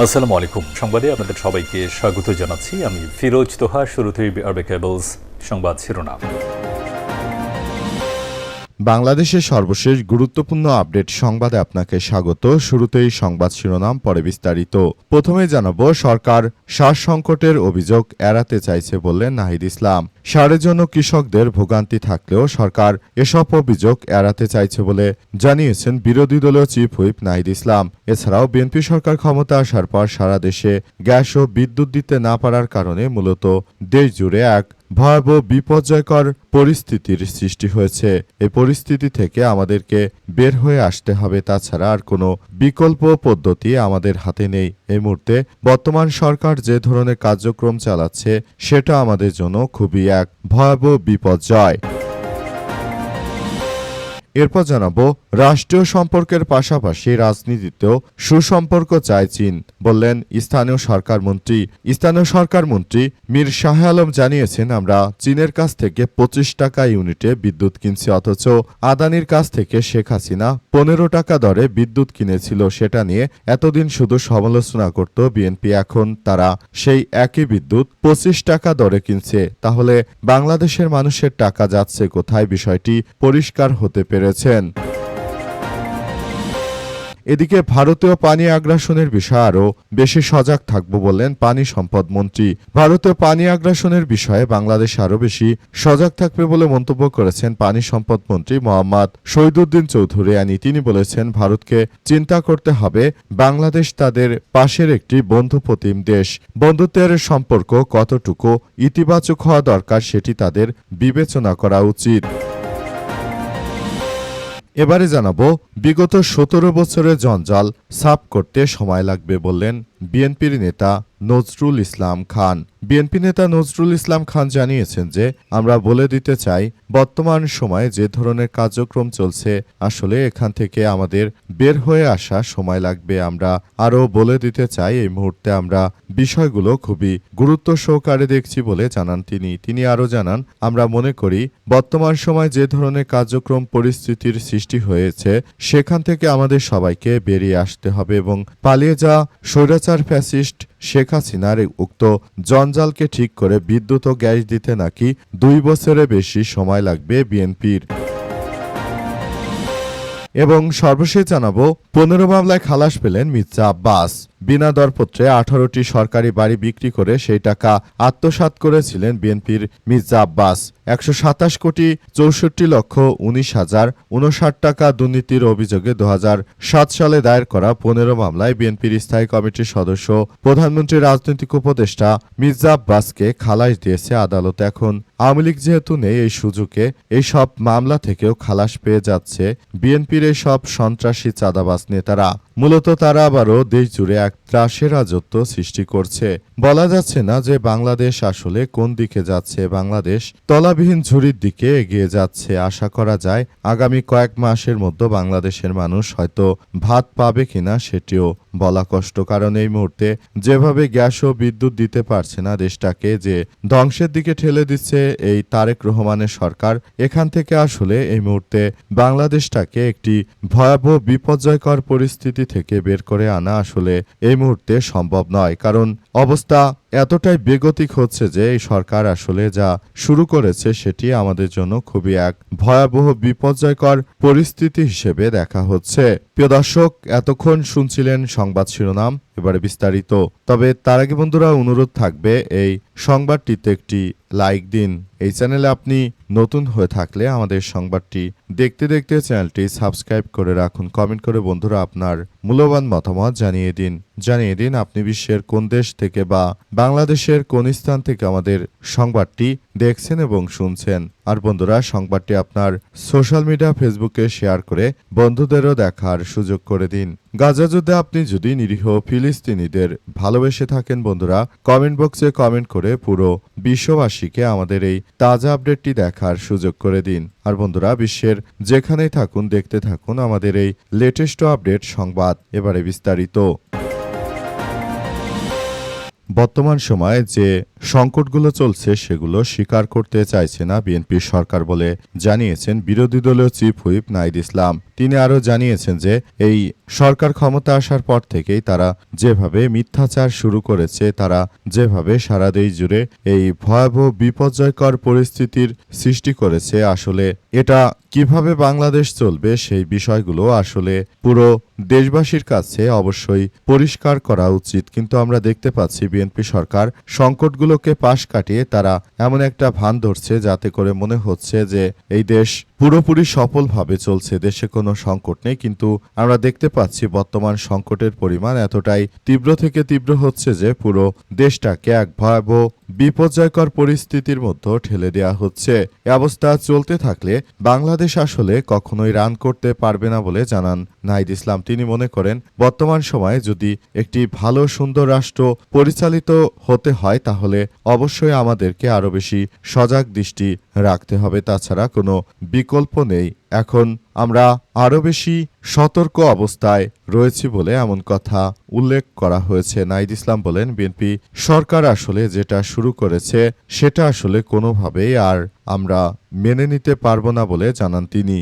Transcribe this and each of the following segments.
আসসালামু আলাইকুম। সংবাদে আপনাদের সবাইকে স্বাগত জানাচ্ছি। আমি ফিরোজ তোহা। শুরুতেই আরবে কেবলস সংবাদ শিরোনাম। বাংলাদেশের সর্বশেষ গুরুত্বপূর্ণ আপডেট সংবাদে আপনাকে স্বাগত। শুরুতেই সংবাদ শিরোনাম, পরে বিস্তারিত। প্রথমে জানাবো, সরকার সার সংকটের অভিযোগ এড়াতে চাইছে বললেন নাহিদ ইসলাম। সারের জন্য কৃষকদের ভোগান্তি থাকলেও সরকার এসব অভিযোগ এড়াতে চাইছে বলে জানিয়েছেন বিরোধী দলীয় চিফ হুইপ নাহিদ ইসলাম। এছাড়াও বিএনপি সরকার ক্ষমতা আসার পর সারা দেশে গ্যাস ও বিদ্যুৎ দিতে না পারার কারণে মূলত দেশ জুড়ে এক ভয়াবহ বিপর্যয়কর পরিস্থিতির সৃষ্টি হয়েছে। এই পরিস্থিতি থেকে আমাদেরকে বের হয়ে আসতে হবে, তাছাড়া আর কোনো বিকল্প পদ্ধতি আমাদের হাতে নেই। এই মুহূর্তে বর্তমান সরকার যে ধরনের কার্যক্রম চালাচ্ছে সেটা আমাদের জন্য খুবই এক ভয়াবহ বিপর্যয়। এরপর জানাবো, রাষ্ট্রীয় সম্পর্কের পাশাপাশি রাজনীতিতেও সুসম্পর্ক চায় চীন বললেন স্থানীয় সরকার মন্ত্রী মীর শাহ আলম জানিয়েছেন, আমরা চীনের কাছ থেকে 25 টাকা ইউনিটে বিদ্যুৎ কিনছি, অথচ আদানির কাছ থেকে শেখ হাসিনা 15 টাকা দরে বিদ্যুৎ কিনেছিল। সেটা নিয়ে এতদিন শুধু সমালোচনা করত বিএনপি, এখন তারা সেই একই বিদ্যুৎ 25 টাকা দরে কিনছে। তাহলে বাংলাদেশের মানুষের টাকা যাচ্ছে কোথায়? বিষয়টি পরিষ্কার হতে পেরেছেন। এদিকে ভারতীয় পানি আগ্রাসনের বিষয়ে আরও বেশি সজাগ থাকব বললেন পানি সম্পদ মন্ত্রী। ভারতীয় পানি আগ্রাসনের বিষয়ে বাংলাদেশ আরও বেশি সজাগ থাকবে বলে মন্তব্য করেছেন পানি সম্পদ মন্ত্রী মোহাম্মদ শহীদুদ্দিন চৌধুরী। তিনি বলেছেন, ভারতকে চিন্তা করতে হবে, বাংলাদেশ তাদের পাশের একটি বন্ধুপ্রতিম দেশ। বন্ধুত্বের সম্পর্ক কতটুকু ইতিবাচক হওয়া দরকার সেটি তাদের বিবেচনা করা উচিত। এবারে জানাবো, বিগত 17 বছরের জঞ্জাল সাফ করতে সময় লাগবে বললেন বিএনপির নেতা নজরুল ইসলাম খান। বিএনপি নেতা নজরুল ইসলাম খান জানিয়েছেন যে, আমরা বলে দিতে চাই, বর্তমান সময়ে যে ধরনের কার্যক্রম চলছে আসলে এখান থেকে আমাদের বের হয়ে আসা সময় লাগবে। আমরা আরও বলে দিতে চাই, এই মুহূর্তে আমরা বিষয়গুলো খুবই গুরুত্ব সহকারে দেখছি বলে জানান তিনি আরও জানান, আমরা মনে করি বর্তমান সময় যে ধরনের কার্যক্রম পরিস্থিতির সৃষ্টি হয়েছে সেখান থেকে আমাদের সবাইকে বেরিয়ে আসতে হবে এবং পালিয়ে যা স্বৈরাচার ফ্যাসিস্ট শেখ হাসিনার উক্ত জঞ্জালকে ঠিক করে বিদ্যুৎ ও গ্যাস দিতে নাকি 2 বছরের বেশি সময় লাগবে বিএনপির। এবং সর্বশেষ জানাবো, 15 মামলায় খালাস পেলেন মির্জা আব্বাস। বিনা দরপত্রে 18টি সরকারি বাড়ি বিক্রি করে সেই টাকা আত্মসাৎ করেছিলেন বিএনপির মির্জা আব্বাস। 127 কোটি 64 লক্ষ 19,059 টাকা দুর্নীতির অভিযোগে 2007 সালে দায়ের করা 15 মামলায় বিএনপির স্থায়ী কমিটির সদস্য প্রধানমন্ত্রীর রাজনৈতিক উপদেষ্টা মির্জা আব্বাসকে খালাস দিয়েছে আদালত। এখন আওয়ামী লীগ যেহেতু নেই, এই সুযোগে এই সব মামলা থেকেও খালাস পেয়ে যাচ্ছে বিএনপির এই সব সন্ত্রাসী চাঁদাবাজ নেতারা। মূলত তারা আবারও দেশ জুড়ে এক ত্রাসের রাজত্ব সৃষ্টি করছে। বলা যাচ্ছে না যে বাংলাদেশ আসলে কোন দিকে যাচ্ছে। বাংলাদেশ তলাবিহীন ঝুড়ির দিকে এগিয়ে যাচ্ছে। আশা করা যায় আগামী কয়েক মাসের মধ্যে বাংলাদেশের মানুষ হয়তো ভাত পাবে কিনা সেটিও বলা কষ্ট, কারণ এই মুহূর্তে যেভাবে গ্যাস ও বিদ্যুৎ দিতে পারছে না দেশটাকে, যে ধ্বংসের দিকে ঠেলে দিচ্ছে এই তারেক রহমানের সরকার, এখান থেকে আসলে এই মুহূর্তে বাংলাদেশটাকে একটি ভয়াবহ বিপর্যয়কর পরিস্থিতি থেকে বের করে আনা আসলে এই মুহূর্তে সম্ভব নয়। কারণ অবস্থা এতটাই বেগতিক হচ্ছে যে এই সরকার আসলে যা শুরু করেছে সেটি আমাদের জন্য খুবই এক ভয়াবহ বিপর্যয়কর পরিস্থিতি হিসেবে দেখা হচ্ছে। প্রিয় দর্শক, এতক্ষণ শুনছিলেন সংবাদ শিরোনাম, এবারে বিস্তারিত। তবে তার আগে বন্ধুরা অনুরোধ থাকবে, এই সংবাদটিতে একটি লাইক দিন। এই চ্যানেলে আপনি নতুন হয়ে থাকলে আমাদের সংবাদটি দেখতে দেখতে চ্যানেলটি সাবস্ক্রাইব করে রাখুন। কমেন্ট করে বন্ধুরা আপনার মূল্যবান মতামত জানিয়ে দিন আপনি বিশ্বের কোন দেশ থেকে বা বাংলাদেশের কোন স্থান থেকে আমাদের সংবাদটি দেখছেন এবং শুনছেন। আর বন্ধুরা, সংবাদটি আপনার সোশ্যাল মিডিয়া ফেসবুকে শেয়ার করে বন্ধুদেরও দেখার সুযোগ করে দিন। গাজা যুদ্ধে আপনি যদি নিরীহ ফিলিস্তিনিদের ভালোবেসে থাকেন বন্ধুরা, কমেন্ট বক্সে কমেন্ট করে পুরো বিশ্ববাসীকে আমাদের এই তাজা আপডেটটি দেখার সুযোগ করে দিন। আর বন্ধুরা, বিশ্বের যেখানেই থাকুন দেখতে থাকুন আমাদের এই লেটেস্ট আপডেট সংবাদ। এবারে বিস্তারিত। বর্তমান সময়ে যে সংকটগুলো চলছে সেগুলো স্বীকার করতে চাইছে না বিএনপির সরকার বলে জানিয়েছেন বিরোধী দলীয় চিফ হুইপ নাহিদ ইসলাম। তিনি আরও জানিয়েছেন যে এই সরকার ক্ষমতা আসার পর থেকেই তারা যেভাবে মিথ্যাচার শুরু করেছে, তারা যেভাবে সারা দেশ জুড়ে এই ভয়াবহ বিপর্যয়কর পরিস্থিতির সৃষ্টি করেছে, আসলে এটা কিভাবে বাংলাদেশ চলবে সেই বিষয়গুলো আসলে পুরো দেশবাসীর কাছে অবশ্যই পরিষ্কার করা উচিত। কিন্তু আমরা দেখতে পাচ্ছি বিএনপি সরকার সংকটগুলোকে পাশ কাটিয়ে তারা এমন একটা ভান ধরছে যাতে করে মনে হচ্ছে যে এই দেশ পুরোপুরি সফলভাবে চলছে, দেশে কোনো সংকট নেই। কিন্তু আমরা দেখতে পাচ্ছি বর্তমান সংকটের পরিমাণ এতটাই তীব্র থেকে তীব্র হচ্ছে যে পুরো দেশটাকে এক ভয়াবহ বিপর্যয়কর পরিস্থিতির মধ্যে ঠেলে দেওয়া হচ্ছে। এ অবস্থা চলতে থাকলে বাংলাদেশ আসলে কখনোই রান করতে পারবে না বলে জানান নাহিদ ইসলাম। তিনি মনে করেন বর্তমান সময়ে যদি একটি ভালো সুন্দর রাষ্ট্র পরিচালিত হতে হয় তাহলে অবশ্যই আমাদেরকে আরও বেশি সজাগ দৃষ্টি রাখতে হবে, তাছাড়া কোনো বিকল্প নেই। এখন আমরা আরও বেশি সতর্ক অবস্থায় রয়েছি বলে এমন কথা উল্লেখ করা হয়েছে। নাহিদ ইসলাম বলেন বিএনপি সরকার আসলে যেটা শুরু করেছে সেটা আসলে কোনোভাবেই আর আমরা মেনে নিতে পারবো না বলে জানান তিনি।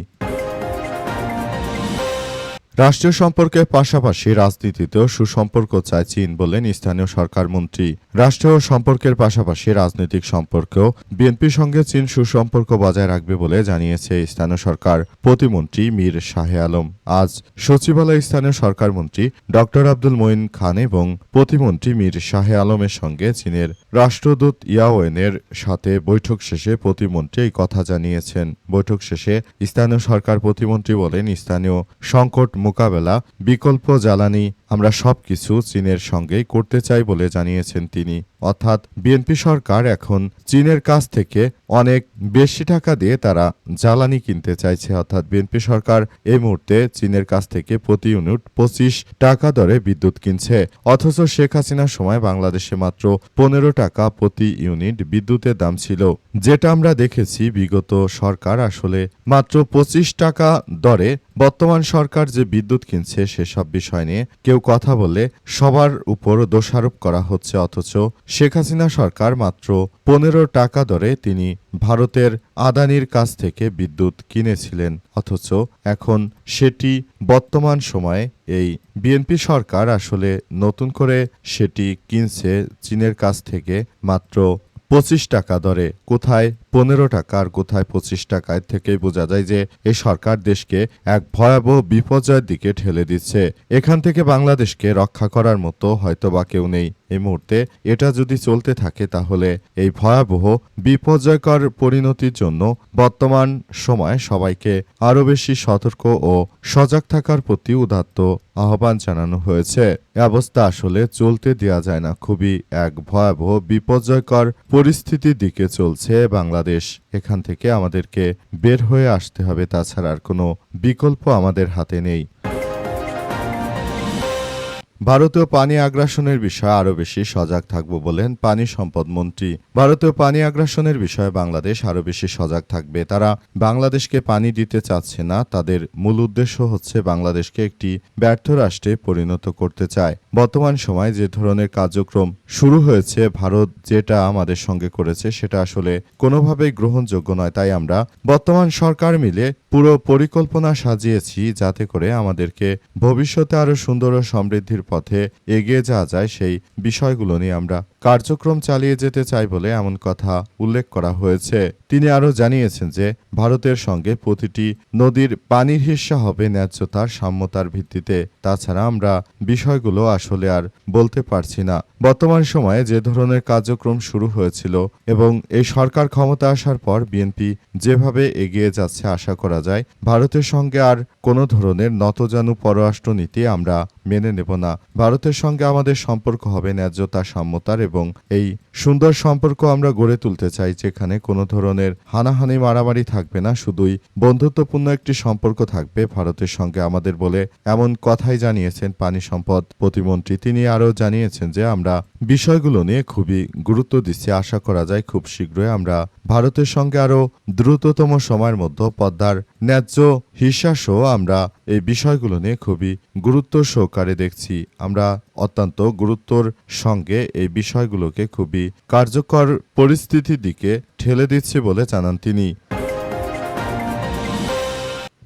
রাষ্ট্রীয় সম্পর্কের পাশাপাশি রাজনীতিতেও সুসম্পর্ক চায় চীন বললেন স্থানীয় সরকার মন্ত্রী। রাষ্ট্রীয় সম্পর্কের পাশাপাশি রাজনৈতিক সম্পর্কেও বিএনপির সঙ্গে চীন সুসম্পর্ক বজায় রাখবে বলে জানিয়েছে স্থানীয় সরকার প্রতিমন্ত্রী মীর শাহে আলম। আজ সচিবালয়ে স্থানীয় সরকার মন্ত্রী ডক্টর আব্দুল মঈন খান এবং প্রতিমন্ত্রী মীর শাহে আলমের সঙ্গে চীনের রাষ্ট্রদূত ইয়াওয়েনের সাথে বৈঠক শেষে প্রতিমন্ত্রী এই কথা জানিয়েছেন। বৈঠক শেষে স্থানীয় সরকার প্রতিমন্ত্রী বলেন স্থানীয় সংকট মোকাবেলা বিকল্প জ্বালানি আমরা সবকিছু চীনের সঙ্গেই করতে চাই বলে জানিয়েছেন তিনি। অর্থাৎ বিএনপি সরকার এখন চীনের কাছ থেকে অনেক বেশি টাকা দিয়ে তারা জ্বালানি কিনতে চাইছে। অর্থাৎ বিএনপি সরকার এই মুহূর্তে চীনের কাছ থেকে প্রতি ইউনিট 25 টাকা দরে বিদ্যুৎ কিনছে, অথচ শেখ হাসিনার সময় বাংলাদেশে মাত্র 15 টাকা প্রতি ইউনিট বিদ্যুতের দাম ছিল। যেটা আমরা দেখেছি বিগত সরকার আসলে মাত্র 25 টাকা দরে বর্তমান সরকার যে বিদ্যুৎ কিনছে সেসব বিষয় নিয়ে কেউ কথা বললে সবার উপর দোষারোপ করা হচ্ছে, অথচ শেখ হাসিনা সরকার মাত্র 15 টাকা দরে তিনি ভারতের আদানির কাছ থেকে বিদ্যুৎ কিনেছিলেন, অথচ এখন সেটি বর্তমান সময়ে এই বিএনপি সরকার আসলে নতুন করে সেটি কিনছে চীনের কাছ থেকে মাত্র 25 টাকা দরে। কোথায় 15 টাকা আর কোথায় 25 টাকায় থেকেই বোঝা যায় যে এই সরকার দেশকে এক ভয়াবহ বিপর্যয়ের দিকে ঠেলে দিচ্ছে। এখান থেকে বাংলাদেশকে রক্ষা করার মতো হয়তো বা কেউ নেই এই মুহূর্তে। এটা যদি চলতে থাকে তাহলে এই ভয়াবহ বিপর্যয়কর পরিণতির জন্য বর্তমান সময়ে সবাইকে আরও বেশি সতর্ক ও সজাগ থাকার প্রতি উদাত্ত আহ্বান জানানো হয়েছে। এ অবস্থা আসলে চলতে দেওয়া যায় না, খুবই এক ভয়াবহ বিপর্যয়কর পরিস্থিতির দিকে চলছে বাংলাদেশ। এখান থেকে আমাদেরকে বের হয়ে আসতে হবে, তাছাড়া আর কোনো বিকল্প আমাদের হাতে নেই। ভারতীয় পানি আগ্রাসনের বিষয়ে আরও বেশি সজাগ থাকব বলেন পানি সম্পদ মন্ত্রী। ভারতীয় পানি আগ্রাসনের বিষয়ে বাংলাদেশ আরও বেশি সজাগ থাকবে। তারা বাংলাদেশকে পানি দিতে চাচ্ছে না, তাদের মূল উদ্দেশ্য হচ্ছে বাংলাদেশকে একটি ব্যর্থ রাষ্ট্রে পরিণত করতে চায়। বর্তমান সময়ে যে ধরনের কার্যক্রম শুরু হয়েছে, ভারত যেটা আমাদের সঙ্গে করেছে সেটা আসলে কোনোভাবেই গ্রহণযোগ্য নয়। তাই আমরা বর্তমান সরকার মিলে পুরো পরিকল্পনা সাজিয়েছি যাতে করে আমাদেরকে ভবিষ্যতে আরও সুন্দর ও সমৃদ্ধির পথে এগিয়ে যাওয়া যায়, সেই বিষয়গুলো নিয়ে আমরা কার্যক্রম চালিয়ে যেতে চাই বলে এমন কথা উল্লেখ করা হয়েছে। তিনি আরও জানিয়েছেন যে ভারতের সঙ্গে প্রতিটি নদীর পানির হিস্সা হবে ন্যায্যতার সাম্যতার ভিত্তিতে। তাছাড়া আমরা বিষয়গুলো আসলে আর বলতে পারছি না। বর্তমান সময়ে যে ধরনের কার্যক্রম শুরু হয়েছিল এবং এই সরকার ক্ষমতা আসার পর বিএনপি যেভাবে এগিয়ে যাচ্ছে, আশা করা যায় ভারতের সঙ্গে আর কোনো ধরনের নতজানু পররাষ্ট্রনীতি আমরা মেনে নেব না। ভারতের সঙ্গে আমাদের সম্পর্ক হবে ন্যায্যতা সাম্যতার এবং এই সুন্দর সম্পর্ক আমরা গড়ে তুলতে চাই যেখানে কোনো ধরনের হানাহানি মারামারি থাকবে না, শুধুই বন্ধুত্বপূর্ণ একটি সম্পর্ক থাকবে ভারতের সঙ্গে আমাদের বলে এমন কথাই জানিয়েছেন পানি সম্পদ প্রতিমন্ত্রী। তিনি আরও জানিয়েছেন যে আমরা বিষয়গুলো নিয়ে খুবই গুরুত্ব দিচ্ছি, আশা করা যায় খুব শীঘ্রই আমরা ভারতের সঙ্গে আরও দ্রুততম সময়ের মধ্যে পদ্মার ন্যায্য হিস্যাসহ আমরা এই বিষয়গুলো নিয়ে খুবই গুরুত্ব সহকারে দেখছি। আমরা অত্যন্ত গুরুত্বর সঙ্গে এই বিষয়গুলোকে খুবই কার্যকর পরিস্থিতির দিকে ঠেলে দিচ্ছি বলে জানান তিনি।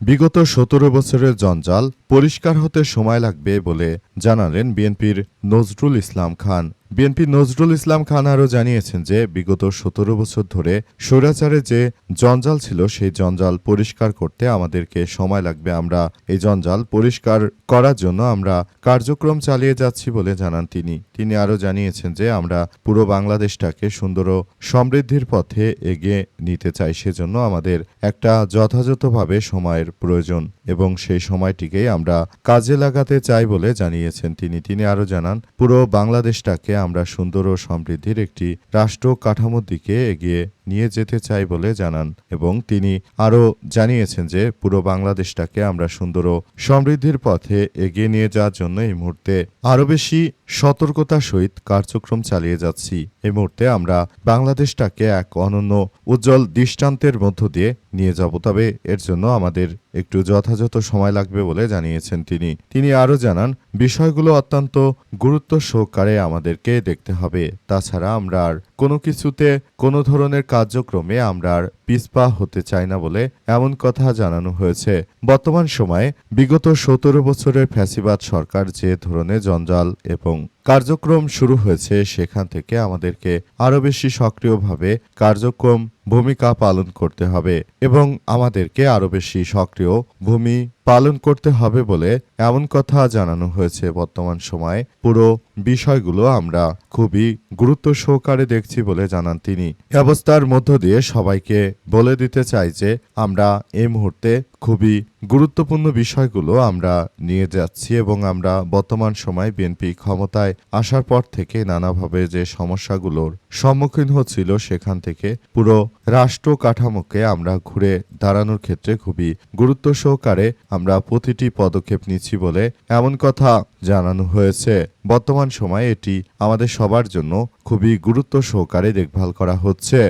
বিগত ১৭ বছরের জঞ্জাল পরিষ্কার হতে সময় লাগবে বলে জানালেন বিএনপির নজরুল ইসলাম খান। বিএনপি নজরুল ইসলাম খান আরও জানিয়েছেন যে বিগত ১৭ বছর ধরে স্বৈরাচারে যে জঞ্জাল ছিল সেই জঞ্জাল পরিষ্কার করতে আমাদেরকে সময় লাগবে। আমরা এই জঞ্জাল পরিষ্কার করার জন্য আমরা কার্যক্রম চালিয়ে যাচ্ছি বলে জানান তিনি। তিনি আরও জানিয়েছেন যে আমরা পুরো বাংলাদেশটাকে সুন্দর ও সমৃদ্ধির পথে এগিয়ে নিতে চাই, সেজন্য আমাদের একটা যথাযথভাবে সময়ের প্রয়োজন এবং সেই সময়টিকেই আমরা কাজে লাগাতে চাই বলে জানিয়েছেন তিনি। তিনি আরও জানান পুরো বাংলাদেশটাকে আমরা সুন্দর ও সমৃদ্ধির একটি রাষ্ট্র কাঠামোর দিকে এগিয়ে নিয়ে যেতে চাই বলে জানান এবং তিনি আরও জানিয়েছেন যে পুরো বাংলাদেশটাকে আমরা সুন্দর ও সমৃদ্ধির পথে এগিয়ে নিয়ে যাওয়ার জন্য এই মুহূর্তে আরও বেশি সতর্কতার সহিত কার্যক্রম চালিয়ে যাচ্ছি। এই মুহূর্তে আমরা বাংলাদেশটাকে এক অনন্য উজ্জ্বল দৃষ্টান্তের মধ্য দিয়ে নিয়ে যাব, তবে এর জন্য আমাদের একটু যথাযথ সময় লাগবে বলে জানিয়েছেন তিনি। তিনি আরও জানান বিষয়গুলো অত্যন্ত গুরুত্ব সহকারে আমাদেরকে দেখতে হবে। তাছাড়া আমরা আর কোনো কিছুতে কোনো ধরনের কার্যক্রমে আমরা আর পিছপা হতে চাই না বলে এমন কথা জানানো হয়েছে। বর্তমান সময়ে বিগত ১৭ বছরের ফ্যাসিবাদ সরকার যে ধরনের জঞ্জাল এবং কার্যক্রম শুরু হয়েছে সেখান থেকে আমাদেরকে আরও বেশি সক্রিয়ভাবে কার্যক্রম ভূমিকা পালন করতে হবে এবং আমাদেরকে আরও বেশি সক্রিয় ভূমি পালন করতে হবে বলে এমন কথা জানানো হয়েছে। বর্তমান সময়ে পুরো বিষয়গুলো আমরা খুবই গুরুত্ব সহকারে দেখছি বলে জানান তিনি। এই অবস্থার মধ্য দিয়ে সবাইকে বলে দিতে চাই যে আমরা এই মুহূর্তে খুবই গুরুত্বপূর্ণ বিষয়গুলো আমরা নিয়ে যাচ্ছি এবং আমরা বর্তমান সময় বিএনপি ক্ষমতায় আসার পর থেকে নানাভাবে যে সমস্যাগুলোর সম্মুখীন হচ্ছিল সেখান থেকে পুরো রাষ্ট্র কাঠামোকে আমরা ঘুরে দাঁড়ানোর ক্ষেত্রে খুবই গুরুত্ব সহকারে আমরা প্রতিটি পদক্ষেপ নিচ্ছি বলে এমন কথা জানানো হয়েছে। বর্তমান সময়ে এটি আমাদের সবার জন্য খুবই গুরুত্ব সহকারে দেখভাল করা হচ্ছে।